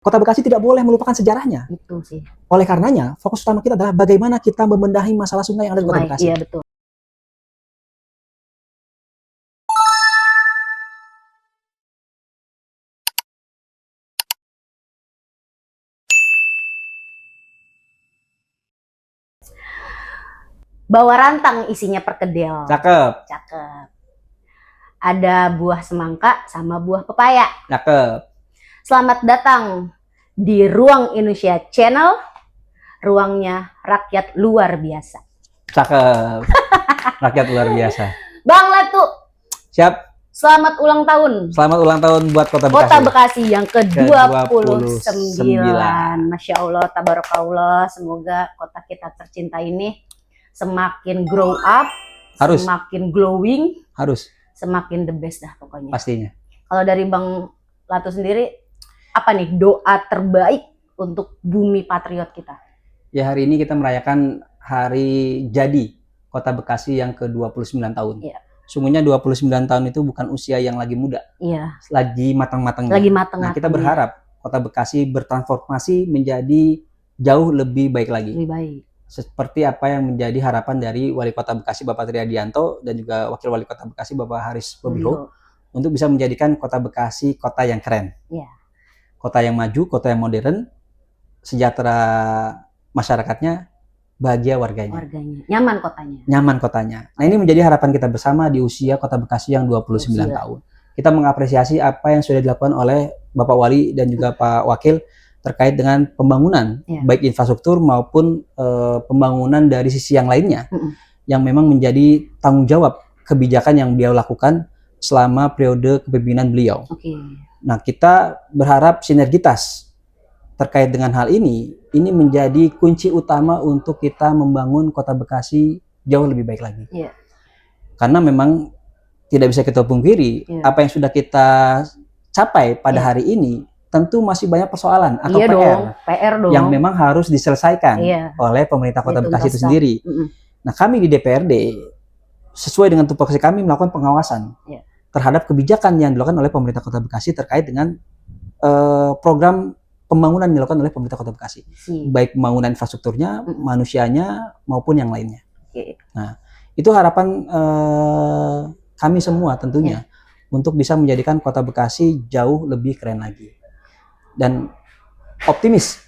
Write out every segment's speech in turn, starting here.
Kota Bekasi tidak boleh melupakan sejarahnya. Itu sih. Oleh karenanya, fokus utama kita adalah bagaimana kita membenahi masalah sungai yang ada di Kota Bekasi. Iya, betul. Bawa rantang isinya perkedel. Cakep. Cakep. Ada buah semangka sama buah pepaya. Cakep. Selamat datang di Ruang Indonesia Channel. Ruangnya rakyat luar biasa. Cakep. Rakyat luar biasa. Bang Latu. Siap. Selamat ulang tahun. Selamat ulang tahun buat Kota Bekasi. Kota Bekasi yang ke-29. Ke-29. Masya Allah, tabarakallah. Semoga kota kita tercinta ini semakin grow up, Harus. semakin glowing, Harus. semakin the best dah pokoknya. Pastinya. Kalau dari Bang Latu sendiri, apa nih doa terbaik untuk bumi patriot kita? Ya, hari ini kita merayakan hari jadi Kota Bekasi yang ke-29 tahun. Iya. Sungguhnya 29 tahun itu bukan usia yang lagi muda. Iya. Lagi matang-matangnya. Lagi matang. Nah, kita berharap Kota Bekasi bertransformasi menjadi jauh lebih baik lagi. Lebih baik. Seperti apa yang menjadi harapan dari Wali Kota Bekasi Bapak Triadianto dan juga Wakil Wali Kota Bekasi Bapak Haris Bobiho untuk bisa menjadikan Kota Bekasi kota yang keren. Iya. Kota yang maju, kota yang modern, sejahtera masyarakatnya, bahagia warganya. Nyaman kotanya. Nyaman kotanya. Nah, ini menjadi harapan kita bersama di usia Kota Bekasi yang 29 tahun. Kita mengapresiasi apa yang sudah dilakukan oleh Bapak Wali dan juga Pak Wakil terkait dengan pembangunan, baik infrastruktur maupun pembangunan dari sisi yang lainnya, yang memang menjadi tanggung jawab kebijakan yang beliau lakukan selama periode kepemimpinan beliau. Nah, kita berharap sinergitas terkait dengan hal ini menjadi kunci utama untuk kita membangun Kota Bekasi jauh lebih baik lagi. Karena memang tidak bisa kita pungkiri, apa yang sudah kita capai pada hari ini, tentu masih banyak persoalan atau PR dong yang memang harus diselesaikan oleh pemerintah Kota Bekasi itu sendiri. Nah, kami di DPRD sesuai dengan tupoksi kami melakukan pengawasan terhadap kebijakan yang dilakukan oleh pemerintah Kota Bekasi terkait dengan program pembangunan yang dilakukan oleh pemerintah Kota Bekasi, baik pembangunan infrastrukturnya, manusianya maupun yang lainnya. Nah, itu harapan kami semua tentunya untuk bisa menjadikan Kota Bekasi jauh lebih keren lagi. Dan optimis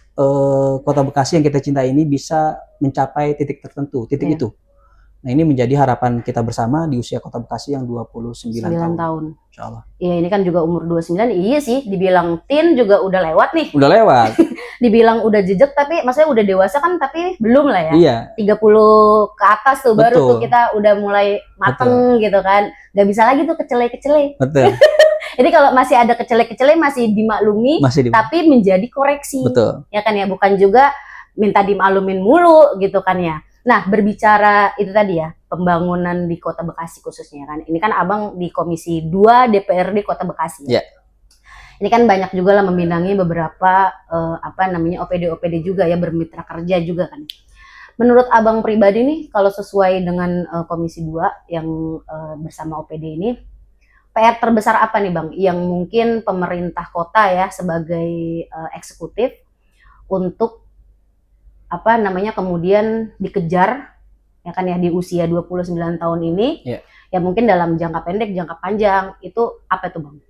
Kota Bekasi yang kita cintai ini bisa mencapai titik tertentu, titik itu. Nah, ini menjadi harapan kita bersama di usia Kota Bekasi yang 29 tahun. Insyaallah. Iya, ini kan juga umur 29, iya sih, dibilang teen juga udah lewat nih. Udah lewat. Dibilang udah jejak, tapi maksudnya udah dewasa kan, tapi belum lah ya. Iya. 30 ke atas tuh, baru tuh kita udah mulai mateng gitu kan. Gak bisa lagi tuh kecele-kecele. Betul. Jadi kalau masih ada kecele-kecele masih dimaklumi, tapi menjadi koreksi. Betul. Ya kan ya, bukan juga minta dimaklumin mulu gitu kan ya. Nah, berbicara itu tadi ya, pembangunan di Kota Bekasi khususnya kan. Ini kan Abang di Komisi 2 DPRD Kota Bekasi. Ya. Ini kan banyak juga lah membinangi beberapa OPD-OPD juga ya, bermitra kerja juga kan. Menurut Abang pribadi nih, kalau sesuai dengan Komisi 2 yang bersama OPD ini, PR terbesar apa nih Bang? Yang mungkin pemerintah kota ya sebagai eksekutif untuk kemudian dikejar ya kan ya di usia 29 tahun ini, ya mungkin dalam jangka pendek, jangka panjang, itu apa tuh Bang?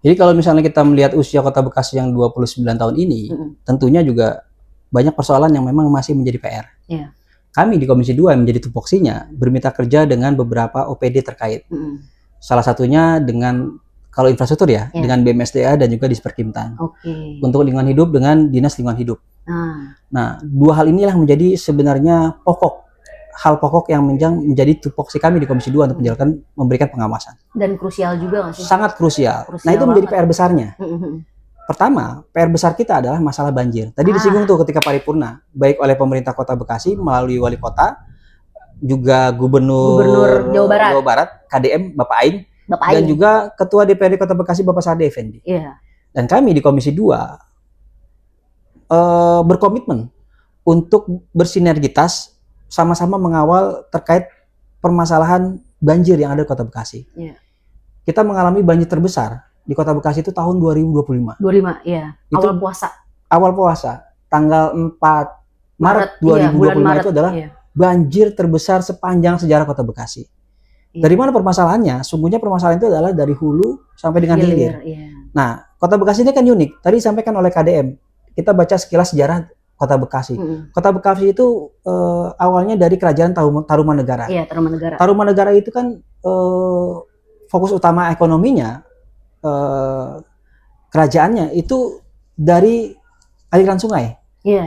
Jadi kalau misalnya kita melihat usia Kota Bekasi yang 29 tahun ini, tentunya juga banyak persoalan yang memang masih menjadi PR. Kami di Komisi 2 yang menjadi tupoksinya bermitra kerja dengan beberapa OPD terkait. Salah satunya dengan kalau infrastruktur dengan BMSDA dan juga Disperkimtan. Untuk lingkungan hidup dengan Dinas Lingkungan Hidup. Nah, dua hal inilah menjadi sebenarnya hal pokok yang menjadi tupoksi kami di Komisi 2 untuk memberikan pengawasan. Dan krusial juga nggak sih? Sangat krusial. Nah, itu menjadi PR besarnya. Pertama, PR besar kita adalah masalah banjir. Tadi disinggung tuh ketika paripurna, baik oleh pemerintah Kota Bekasi melalui Wali Kota, juga Gubernur Jawa Barat, KDM Bapak Ain, dan juga Ketua DPRD Kota Bekasi Bapak Sade Effendi. Dan kami di Komisi 2 berkomitmen untuk bersinergitas sama-sama mengawal terkait permasalahan banjir yang ada di Kota Bekasi. Kita mengalami banjir terbesar di Kota Bekasi itu tahun 2025. 25, iya. Itu awal puasa, tanggal 4 Maret 2025 iya, bulan Maret, itu adalah banjir terbesar sepanjang sejarah Kota Bekasi. Dari mana permasalahannya? Sungguhnya permasalahan itu adalah dari hulu sampai dengan hilir. Nah, Kota Bekasi ini kan unik. Tadi disampaikan oleh KDM. Kita baca sekilas sejarah Kota Bekasi. Kota Bekasi itu awalnya dari Kerajaan Tarumanegara. Iya, Tarumanegara. Tarumanegara itu kan fokus utama ekonominya, kerajaannya itu dari aliran sungai. Iya.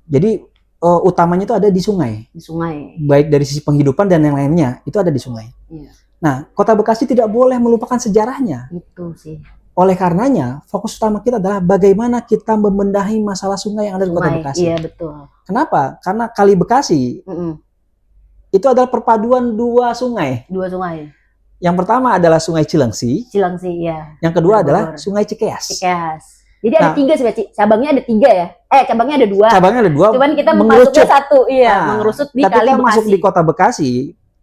Jadi utamanya itu ada di sungai. Di sungai. Baik dari sisi penghidupan dan yang lainnya itu ada di sungai. Iya. Nah, Kota Bekasi tidak boleh melupakan sejarahnya. Itu sih. Oleh karenanya, fokus utama kita adalah bagaimana kita membenahi masalah sungai yang ada di Kota Bekasi. Iya, betul. Kenapa? Karena Kali Bekasi itu adalah perpaduan dua sungai. Dua sungai. Yang pertama adalah Sungai Cilengsi. Cilengsi, iya. Yang kedua adalah Sungai Cikeas. Jadi ada 3 sih, cabangnya ada 3 ya? Cabangnya ada 2. Cabangnya ada 2. Cuman kita masuknya 1, mengerucut di Kali Bekasi. Ketika masuk di Kota Bekasi,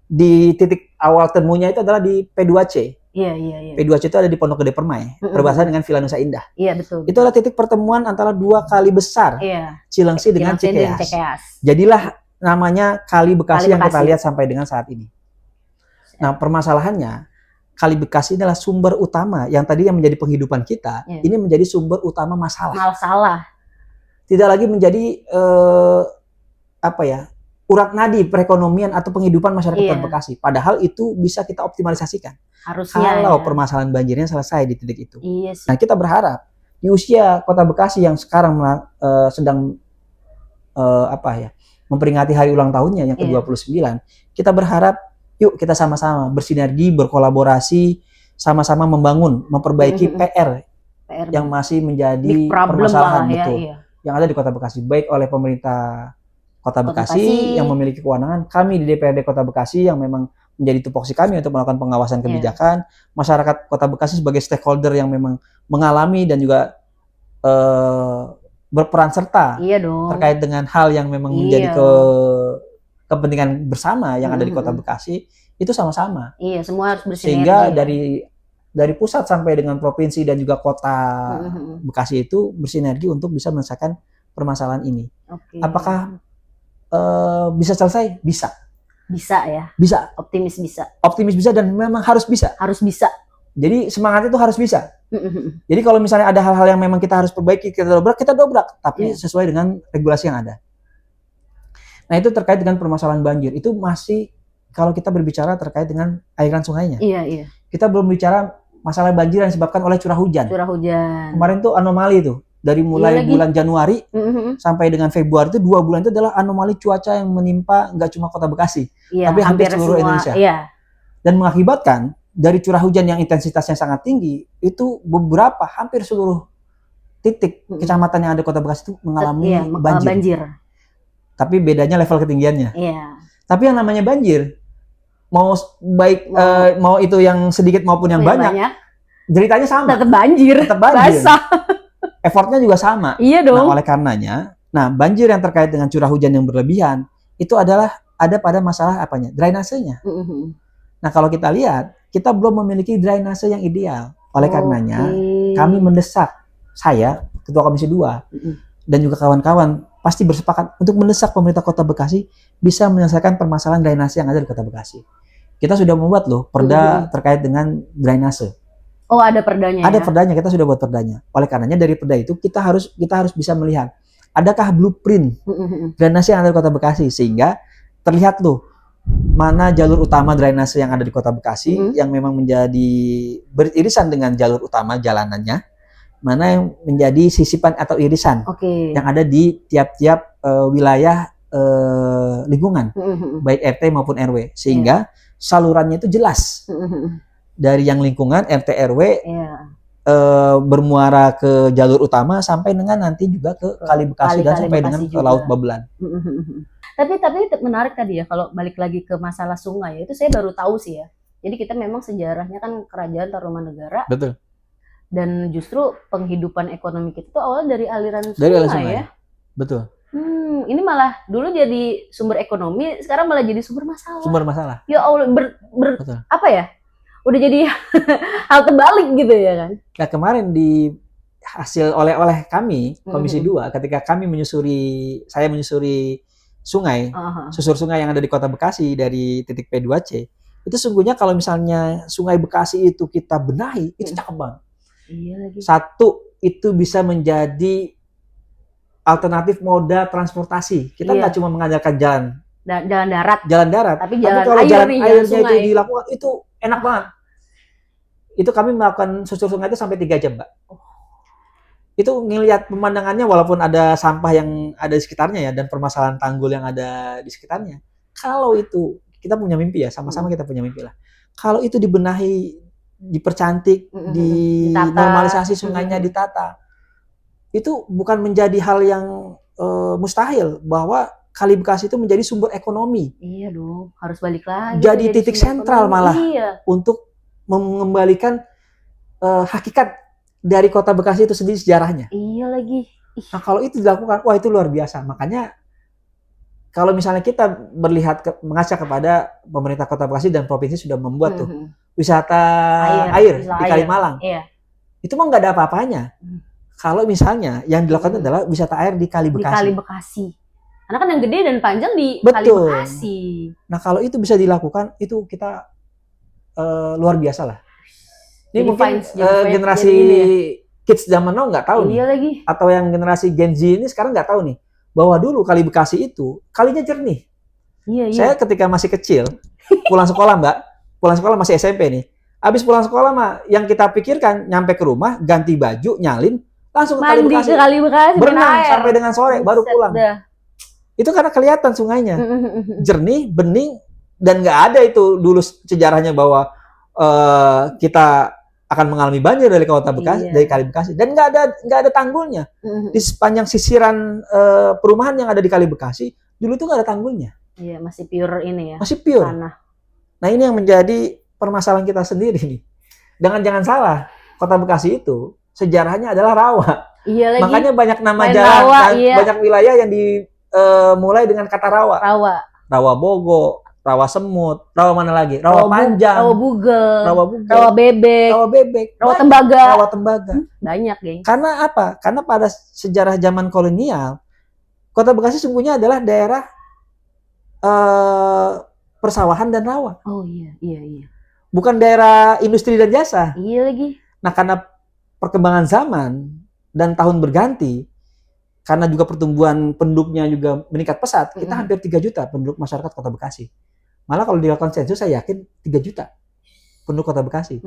di titik awal temunya itu adalah di P2C. Iya. P2C itu ada di Pondok Gede Permai, berbatasan dengan Villa Nusa Indah. Iya, betul. Itu adalah titik pertemuan antara 2 kali besar, Cilengsi dengan Cikeas. Jadilah namanya Kali Bekasi yang kita lihat sampai dengan saat ini. Nah, permasalahannya Kali Bekasi adalah sumber utama yang tadi yang menjadi penghidupan kita, ini menjadi sumber utama masalah. Tidak lagi menjadi urat nadi perekonomian atau penghidupan masyarakat Kota Bekasi. Padahal itu bisa kita optimalisasikan. Harusnya kalau permasalahan banjirnya selesai di titik itu. Iya sih. Nah, kita berharap di usia Kota Bekasi yang sekarang sedang memperingati hari ulang tahunnya yang ke-29, kita berharap yuk kita sama-sama bersinergi, berkolaborasi, sama-sama membangun, memperbaiki PR yang masih menjadi permasalahan yang ada di Kota Bekasi, baik oleh pemerintah Kota Bekasi yang memiliki kewenangan, kami di DPRD Kota Bekasi yang memang menjadi tupoksi kami untuk melakukan pengawasan kebijakan, masyarakat Kota Bekasi sebagai stakeholder yang memang mengalami dan juga berperan serta terkait dengan hal yang memang menjadi kepentingan bersama yang ada di Kota Bekasi, itu sama-sama. Iya, semua harus bersinergi. Sehingga dari pusat sampai dengan provinsi dan juga kota Bekasi itu bersinergi untuk bisa menyelesaikan permasalahan ini. Apakah bisa selesai? Bisa. Bisa ya? Bisa. Optimis bisa. Optimis bisa dan memang harus bisa. Harus bisa. Jadi semangat itu harus bisa. Jadi kalau misalnya ada hal-hal yang memang kita harus perbaiki, kita dobrak. Tapi sesuai dengan regulasi yang ada. Nah, itu terkait dengan permasalahan banjir. Itu masih kalau kita berbicara terkait dengan aliran sungainya. Iya. Kita belum bicara masalah banjir yang disebabkan oleh curah hujan. Kemarin tuh anomali tuh. Dari mulai bulan Januari sampai dengan Februari itu 2 bulan itu adalah anomali cuaca yang menimpa nggak cuma Kota Bekasi, tapi hampir seluruh Indonesia. Dan mengakibatkan dari curah hujan yang intensitasnya sangat tinggi, itu hampir seluruh titik kecamatan yang ada Kota Bekasi itu mengalami banjir. Tapi bedanya level ketinggiannya. Tapi yang namanya banjir, mau itu yang sedikit maupun yang banyak, ceritanya sama. Tetap banjir. Basah. Effortnya juga sama. Iya dong. Nah, oleh karenanya, banjir yang terkait dengan curah hujan yang berlebihan itu adalah ada pada masalah drainasenya. Nah, kalau kita lihat, kita belum memiliki drainase yang ideal. Oleh karenanya, kami mendesak, saya, Ketua Komisi 2, dan juga kawan-kawan pasti bersepakat untuk mendesak pemerintah Kota Bekasi bisa menyelesaikan permasalahan drainase yang ada di Kota Bekasi. Kita sudah membuat perda terkait dengan drainase. Oh, ada perdanya. Ada perdanya, kita sudah buat perdanya. Oleh karenanya dari perda itu kita harus bisa melihat adakah blueprint drainase yang ada di Kota Bekasi sehingga terlihat mana jalur utama drainase yang ada di Kota Bekasi yang memang menjadi beririsan dengan jalur utama jalanannya, mana yang menjadi sisipan atau irisan yang ada di tiap-tiap wilayah lingkungan, baik RT maupun RW, sehingga salurannya itu jelas. Dari yang lingkungan RT RW bermuara ke jalur utama sampai dengan nanti juga ke Kali Bekasi dan sampai dengan ke Laut Babelan. Tapi menarik tadi ya, kalau balik lagi ke masalah sungai itu saya baru tahu sih ya. Jadi kita memang sejarahnya kan Kerajaan Tarumanegara. Betul. Dan justru penghidupan ekonomi kita itu awalnya dari aliran sungai ya. Betul. Ini malah dulu jadi sumber ekonomi, sekarang malah jadi sumber masalah. Sumber masalah. Ya Allah, apa ya? udah jadi hal terbalik gitu ya kan. Nah, kemarin di hasil oleh kami Komisi 2 ketika kami saya menyusuri sungai, susur sungai yang ada di Kota Bekasi dari titik P2C, itu sungguhnya kalau misalnya Sungai Bekasi itu kita benahi, itu cakep banget. Iya lagi. Satu, itu bisa menjadi alternatif moda transportasi. Kita nggak cuma mengandalkan jalan darat, tapi jalan kalau air jalan nih, airnya jalan itu dilakukan, itu enak banget. Itu kami melakukan susur sungai itu sampai 3 jam, Mbak. Itu ngelihat pemandangannya walaupun ada sampah yang ada di sekitarnya ya, dan permasalahan tanggul yang ada di sekitarnya. Kalau itu, kita punya mimpi ya, sama-sama kita punya mimpi lah. Kalau itu dibenahi, dipercantik, dinormalisasi sungainya, ditata, itu bukan menjadi hal yang mustahil bahwa Kali Bekasi itu menjadi sumber ekonomi. Iya dong, harus balik lagi. Jadi titik sentral malah untuk mengembalikan hakikat dari Kota Bekasi itu sendiri, sejarahnya. Iya lagi. Nah, kalau itu dilakukan, wah itu luar biasa. Makanya kalau misalnya kita mengaca kepada pemerintah Kota Bekasi dan provinsi sudah membuat tuh wisata air di Kalimalang. Iya. Itu mah nggak ada apa-apanya. Kalau misalnya yang dilakukan adalah wisata air di Kali Bekasi. Di Kali Bekasi. Karena kan yang gede dan panjang di Kali Bekasi. Nah, kalau itu bisa dilakukan, itu kita luar biasa lah. Ini mungkin generasi kids zaman now nggak tahu nih. Lagi. Atau yang generasi Gen Z ini sekarang nggak tahu nih. Bahwa dulu Kali Bekasi itu kalinya jernih. Iya. Saya ketika masih kecil, pulang sekolah, Mbak. Pulang sekolah masih SMP nih. Habis pulang sekolah mah yang kita pikirkan nyampe ke rumah, ganti baju, nyalin, langsung ke Kali Bekasi. Berenang sampai dengan sore baru pulang. Itu karena kelihatan sungainya. Jernih, bening, dan nggak ada itu dulu sejarahnya bahwa kita akan mengalami banjir dari Kota Bekasi, dari Kali Bekasi, dan nggak ada tanggulnya. Di sepanjang sisiran perumahan yang ada di Kali Bekasi dulu itu nggak ada tanggulnya. Iya, masih pure ini ya. Masih pure. Tanah. Nah, ini yang menjadi permasalahan kita sendiri nih. Jangan salah, Kota Bekasi itu sejarahnya adalah rawa. Iya lagi. Makanya banyak nama jalan dan banyak wilayah yang dimulai dengan kata rawa. Rawa Bogo, Rawa Semut, rawa mana lagi? Rawa Panjang, Rawa Bugel, Rawa Bebek, Rawa Tembaga. Banyak, geng. Karena apa? Karena pada sejarah zaman kolonial, Kota Bekasi sungguhnya adalah daerah persawahan dan rawa. Oh iya. Bukan daerah industri dan jasa. Iya lagi. Nah, karena perkembangan zaman dan tahun berganti, karena juga pertumbuhan penduduknya juga meningkat pesat, kita hampir 3 juta penduduk masyarakat Kota Bekasi. Malah kalau dilakukan sensus, saya yakin 3 juta penduduk Kota Bekasi.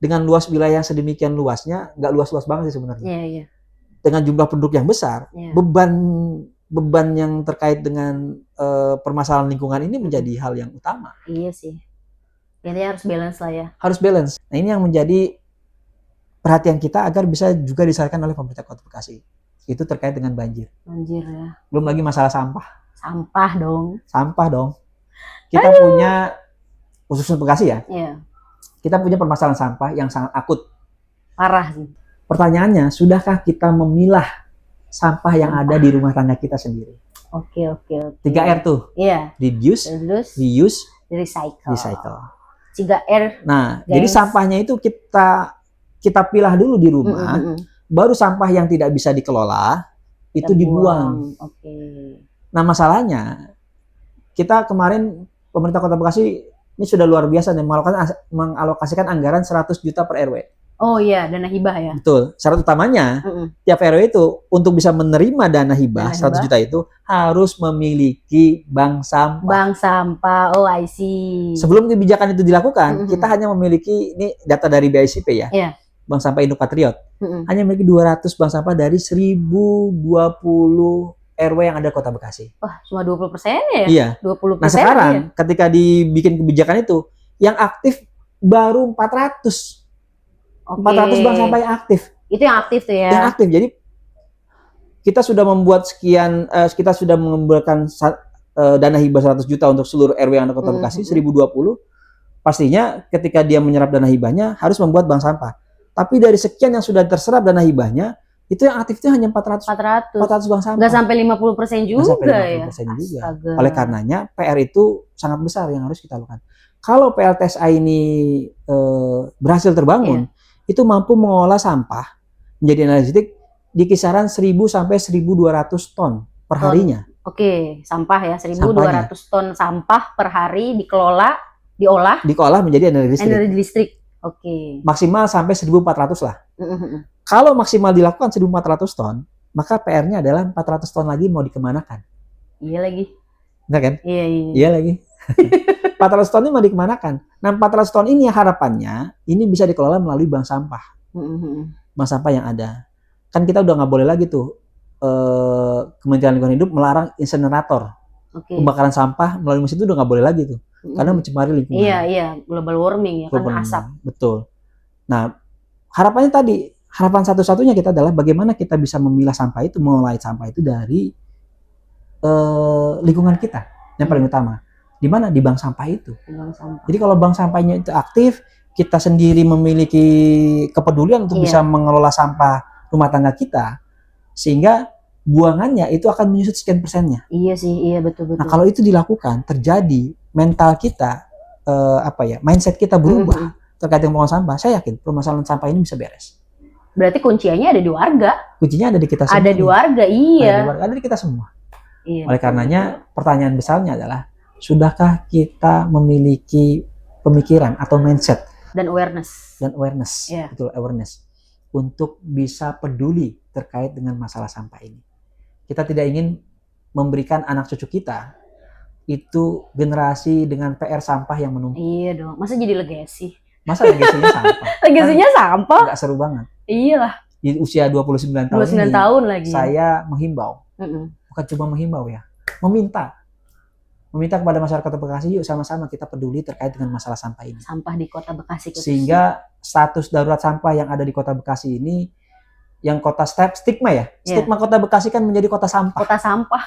Dengan luas wilayah yang sedemikian luasnya, nggak luas-luas banget sih sebenarnya. Iya. Dengan jumlah penduduk yang besar, beban yang terkait dengan permasalahan lingkungan ini menjadi hal yang utama. Iya sih. Intinya harus balance lah ya. Harus balance. Nah, ini yang menjadi perhatian kita agar bisa juga diselesaikan oleh pemerintah Kota Bekasi. Itu terkait dengan banjir. Banjir ya. Belum lagi masalah sampah. Sampah dong. Kita punya, khususnya Bekasi ya. Iya. Kita punya permasalahan sampah yang sangat akut. Parah sih. Pertanyaannya, sudahkah kita memilah sampah yang ada di rumah tangga kita sendiri? Oke. 3R tuh. Iya. Reduce, reuse, recycle. 3R. Nah, jadi sampahnya itu kita pilah dulu di rumah. Baru sampah yang tidak bisa dikelola itu dibuang. Oke. Nah, masalahnya kita kemarin pemerintah Kota Bekasi ini sudah luar biasa nih mengalokasikan anggaran 100 juta per RW. Oh iya, dana hibah ya. Betul. Syarat utamanya tiap RW itu untuk bisa menerima dana hibah 100 juta itu harus memiliki bank sampah. Bank sampah. Oh, I see. Sebelum kebijakan itu dilakukan, kita hanya memiliki ini data dari BICP ya. Iya. Bank Sampah Indo Patriot. Hanya memiliki 200 bank sampah dari 1020 RW yang ada Kota Bekasi. Wah, cuma 20% ya? Iya. 20%. Nah, sekarang ketika dibikin kebijakan itu, yang aktif baru 400. 400 bank sampah yang aktif. Itu yang aktif tuh ya? Yang aktif. Jadi kita sudah membuat kita sudah mengumpulkan dana hibah 100 juta untuk seluruh RW yang ada Kota Bekasi, 1020. Pastinya ketika dia menyerap dana hibahnya harus membuat bank sampah. Tapi dari sekian yang sudah terserap dana hibahnya, itu yang aktif itu hanya 400 bank sampah. Nggak sampai 50% juga. Nggak sampai 50% juga. Oleh karenanya PR itu sangat besar yang harus kita lakukan. kalau PLTSA ini berhasil terbangun, itu mampu mengolah sampah menjadi analitik di kisaran 1.000 sampai 1.200 ton per harinya. Oke, sampah ya, 1.200 ton sampah per hari diolah menjadi energi listrik. Oke. Maksimal sampai 1.400 lah. Kalau maksimal dilakukan 1.400 ton, maka PR-nya adalah 400 ton lagi mau dikemanakan. Iya lagi. Benar kan? Iya lagi. 400 ton ini mau dikemanakan. Nah, 400 ton ini harapannya ini bisa dikelola melalui bank sampah. Bank sampah yang ada. Kan kita udah nggak boleh lagi tuh Kementerian Lingkungan Hidup melarang insenerator. Pembakaran sampah melalui mesin itu udah nggak boleh lagi tuh. Karena mencemari lingkungan. Iya, global warming ya, kan asap. Betul. Nah, harapan satu-satunya kita adalah bagaimana kita bisa memilah sampah itu, mengolah sampah itu dari lingkungan kita yang paling utama. Di mana? Di bank sampah itu. Jadi kalau bank sampahnya itu aktif, kita sendiri memiliki kepedulian untuk bisa mengelola sampah rumah tangga kita, sehingga buangannya itu akan menyusut sekian persennya. Iya sih, iya betul. Nah, kalau itu dilakukan, terjadi mental kita, mindset kita berubah terkait dengan pengolahan sampah, saya yakin permasalahan sampah ini bisa beres. Berarti kuncinya ada di warga. Kuncinya ada di kita semua. Ada di warga, iya. Ada di kita semua. Iya, oleh karenanya pertanyaan besarnya adalah, sudahkah kita memiliki pemikiran atau mindset dan awareness. Betul, awareness untuk bisa peduli terkait dengan masalah sampah ini. Kita tidak ingin memberikan anak cucu kita itu generasi dengan PR sampah yang menumpuk. Iya dong, masa jadi legacy? Masa legasinya sampah? Legasinya sampah? Nggak seru banget. Iyalah. Di usia 29 tahun ini, lagi. Saya menghimbau, bukan cuma menghimbau ya, meminta kepada masyarakat Kota Bekasi, yuk sama-sama kita peduli terkait dengan masalah sampah ini. Sampah di Kota Bekasi. Sehingga status darurat sampah yang ada di Kota Bekasi ini, yang kota stigma ya, stigma Kota Bekasi kan menjadi kota sampah. Kota sampah.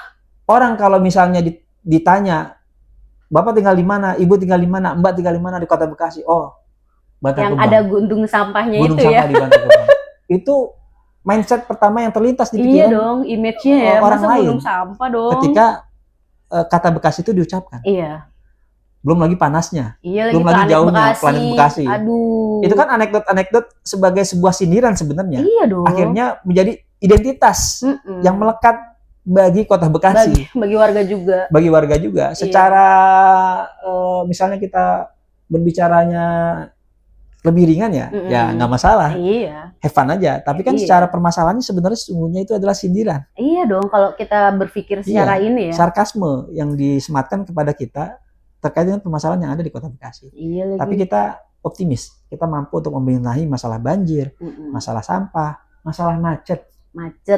Orang kalau misalnya ditanya, Bapak tinggal di mana, Ibu tinggal di mana, Mbak tinggal di mana di Kota Bekasi, oh, Bantar Gebang. Yang ada gunung sampahnya gunung itu sampah ya. Di Bantar Gebang. Itu mindset pertama yang terlintas di pikiran. Iya dong, image-nya ya. Orang masa lain. Gunung sampah dong. Ketika kata Bekasi itu diucapkan. Iya. Belum lagi panasnya. Iya, belum lagi jauhnya planet Bekasi. Aduh. Itu kan anekdot sebagai sebuah sindiran sebenarnya. Iya dong. Akhirnya menjadi identitas yang melekat bagi Kota Bekasi. Bagi warga juga. Bagi warga juga. Secara misalnya kita berbicaranya lebih ringan ya, ya nggak masalah. Iya. Have fun aja. Tapi kan secara permasalahannya sebenarnya sesungguhnya itu adalah sindiran. Iya dong, kalau kita berpikir secara ini ya. Sarkasme yang disematkan kepada kita terkait dengan permasalahan yang ada di Kota Bekasi. Iya lagi. Tapi kita optimis, kita mampu untuk membenahi masalah banjir, masalah sampah, masalah macet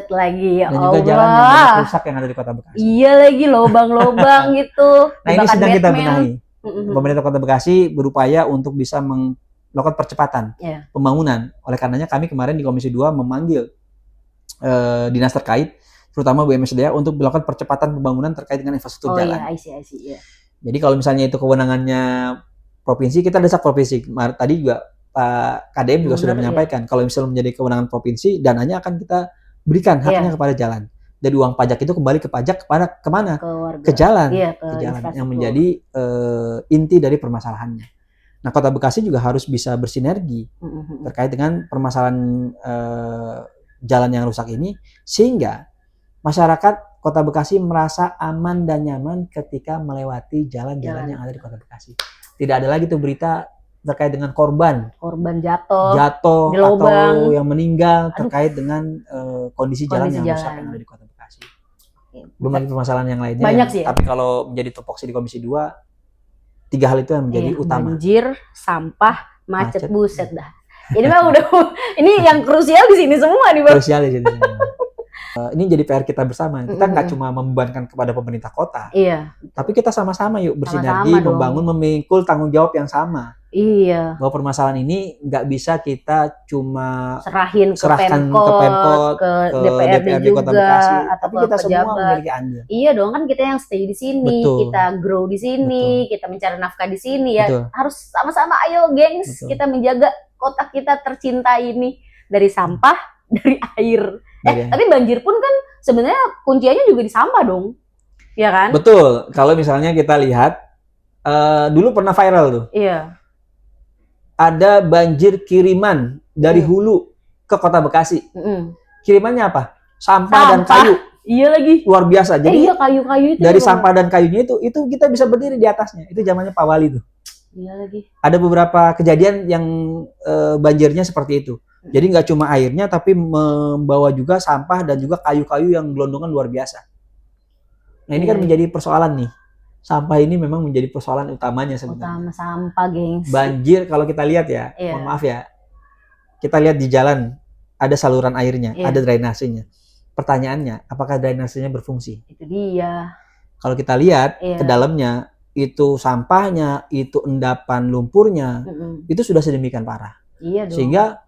lagi ya. Dan juga jalan yang banyak rusak yang ada di Kota Bekasi. Iya lagi, lobang-lobang gitu. Nah, ini sedang kita benahi. Pemerintah Kota Bekasi berupaya untuk bisa melakukan percepatan pembangunan. Oleh karenanya kami kemarin di Komisi 2 memanggil dinas terkait, terutama BUMSDA, untuk melakukan percepatan pembangunan terkait dengan infrastruktur jalan. Oh iya, I see. Jadi kalau misalnya itu kewenangannya provinsi, kita desak provinsi. Tadi juga Pak KDM juga sudah menyampaikan, kalau misalnya menjadi kewenangan provinsi, dananya akan kita berikan haknya kepada jalan. Dari uang pajak itu kembali ke pajak kemana? Ke jalan, ke jalan yang menjadi inti dari permasalahannya. Nah, Kota Bekasi juga harus bisa bersinergi terkait dengan permasalahan jalan yang rusak ini, sehingga masyarakat Kota Bekasi merasa aman dan nyaman ketika melewati jalan-jalan yang ada di Kota Bekasi. Tidak ada lagi tuh berita terkait dengan korban jatuh atau yang meninggal terkait dengan kondisi jalan yang rusak yang ada di Kota Bekasi. Belum lagi permasalahan yang lainnya. Banyak sih. Tapi kalau menjadi tupoksi di Komisi 2, 3 hal itu yang menjadi utama. Banjir, sampah, macet. Buset dah. Ini mah udah ini yang krusial di sini semua nih, Bang. Krusial di sini. Ini jadi PR kita bersama. Kita nggak cuma membebankan kepada pemerintah kota. Iya. Tapi kita sama-sama yuk bersinergi, membangun, memikul tanggung jawab yang sama. Iya. Bahwa permasalahan ini nggak bisa kita cuma serahkan ke Pemkot, ke DPRD Kota Bekasi, atau tapi kita semua memiliki andil. Iya dong, kan kita yang stay di sini, kita grow di sini, kita mencari nafkah di sini ya. Harus sama-sama, ayo gengs, kita menjaga kota kita tercinta ini dari sampah, dari air. Tapi banjir pun kan sebenarnya kuncinya juga di sampah dong. Ya kan? Betul. Kalau misalnya kita lihat dulu pernah viral tuh. Iya. Ada banjir kiriman dari hulu ke Kota Bekasi. Kirimannya apa? Sampah dan kayu. Iya lagi. Luar biasa. Jadi iya, kayu-kayu itu dari sampah dan kayunya itu kita bisa berdiri di atasnya. Itu zamannya Pak Wali tuh. Iya lagi. Ada beberapa kejadian yang banjirnya seperti itu. Jadi nggak cuma airnya, tapi membawa juga sampah dan juga kayu-kayu yang gelondongan luar biasa. Nah ini kan menjadi persoalan nih. Sampah ini memang menjadi persoalan utamanya sebenarnya. Utama sampah, gengs. Banjir kalau kita lihat ya, mohon maaf ya, kita lihat di jalan ada saluran airnya, ada drainasenya. Pertanyaannya, apakah drainasenya berfungsi? Itu dia. Kalau kita lihat ke dalamnya, itu sampahnya, itu endapan lumpurnya, itu sudah sedemikian parah. Iya dong. Sehingga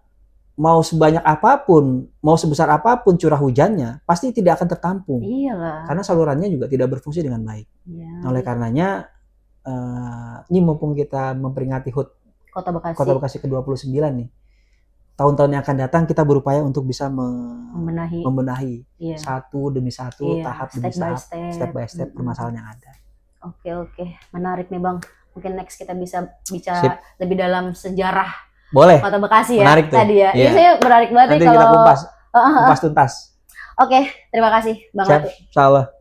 mau sebanyak apapun, mau sebesar apapun curah hujannya, pasti tidak akan tertampung. Iyalah. Karena salurannya juga tidak berfungsi dengan baik. Nah, oleh karenanya, ini mumpung kita memperingati HUT Kota Bekasi ke-29 nih, tahun-tahun yang akan datang kita berupaya untuk bisa membenahi satu demi satu, tahap demi tahap, step by step permasalahan yang ada. Oke, menarik nih Bang. Mungkin next kita bisa bicara lebih dalam sejarah boleh. Kota Bekasi ya. Menarik tuh. Tadi ya. Ini saya menarik banget nanti nih kalau kita kumpas tuntas. Oke, terima kasih Bang Latu. Insyaallah.